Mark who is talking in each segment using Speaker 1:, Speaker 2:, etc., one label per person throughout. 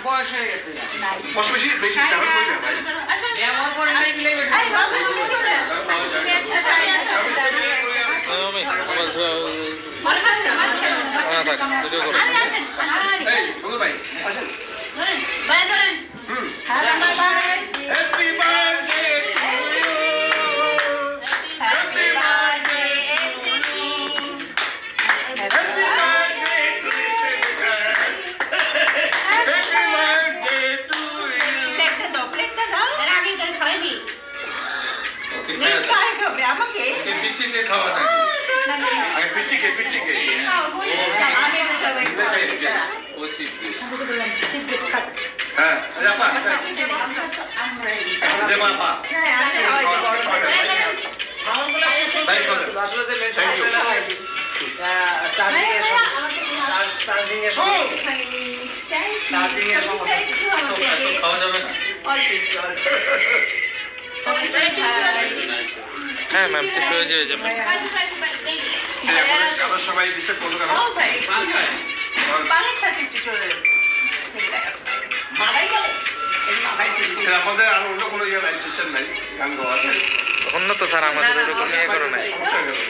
Speaker 1: বয়স হয়ে গেছে
Speaker 2: বেশি বেশি বেশি চাপা কই না ভাই
Speaker 1: ব্যবহার করে নাই দিলে
Speaker 3: আরে বাবা
Speaker 2: এই বলো ভাই আসেন
Speaker 3: ভাই ধরেন happy birthday
Speaker 2: happy birthday
Speaker 3: happy birthday প্লেটটা দাও এর আগে তো খাইনি নেক্সট কার খাবে আমাকে
Speaker 2: পিচিকে খাওয়া নাকি আগে পিচিকে
Speaker 3: আগে তো সবাই
Speaker 2: ও চিপ হ্যাঁ আপা দে বাবা
Speaker 3: হ্যাঁ আমি
Speaker 1: সাউন্ডগুলো আসলে যে মেনশন না হয় চার্জিং এর সমস্যা
Speaker 2: খাওয়া যাবে না
Speaker 4: হ্যাঁ ম্যাম কিছু হয়ে যাবে
Speaker 2: আমরা সবাই ডিস্টার্ব করবো কেন আমাদের আর অন্য কোনো ইয়ে নাই সিস্টেম নাই গান গাওয়ার
Speaker 4: অন্য তো স্যার আমাদের ওরকম ইয়ে করে নাই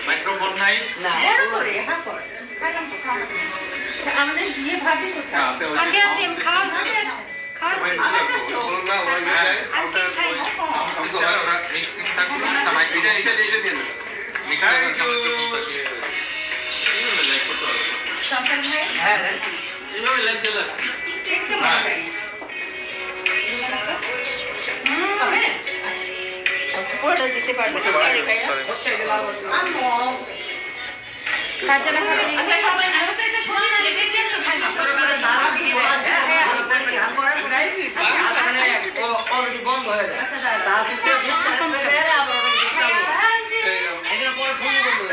Speaker 2: মাইক্রোফোন নাই
Speaker 3: আমাদের বিয়ে ভাবি কোথায়
Speaker 5: আচ্ছা সিম খাও খাও
Speaker 2: বলুন না ওরা মিক্সিং থাকলো না এটা দিয়ে দেন মিক্সার
Speaker 1: হ্যাঁ
Speaker 2: এইভাবে লাইক দিলে
Speaker 3: পড়ে দিতে পারবে সরি ভাই
Speaker 1: হচ্ছে যে লাভ হচ্ছে
Speaker 5: কাঁচা না খাবে
Speaker 3: আচ্ছা সবাই আমি তো এটা শুনি না বেশি একটু খাই না
Speaker 1: অলরেডি বন্ধ হয়ে যায়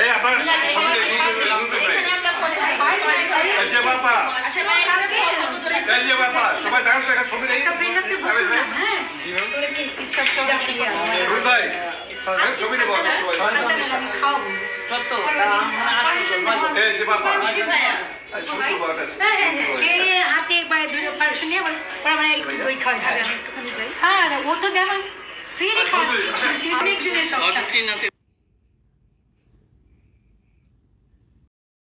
Speaker 2: এই আপনার সবাই এই যে বাবা
Speaker 3: আচ্ছা ভাই
Speaker 2: এই যে বাবা সবাই দাঁড়ান তো একটা ছবি নেই রুল ভাই ছবি নেব
Speaker 5: খাওয়াবো
Speaker 1: সত্য
Speaker 2: এই যে বাবা
Speaker 5: এই হাতে পায়ে ধরে পারছো নিয়ে পরে মানে একটু দই খাওয়াই খাবে একটুখানি যাই হ্যাঁ ও তো দেখো ফ্রি খাওয়াচ্ছি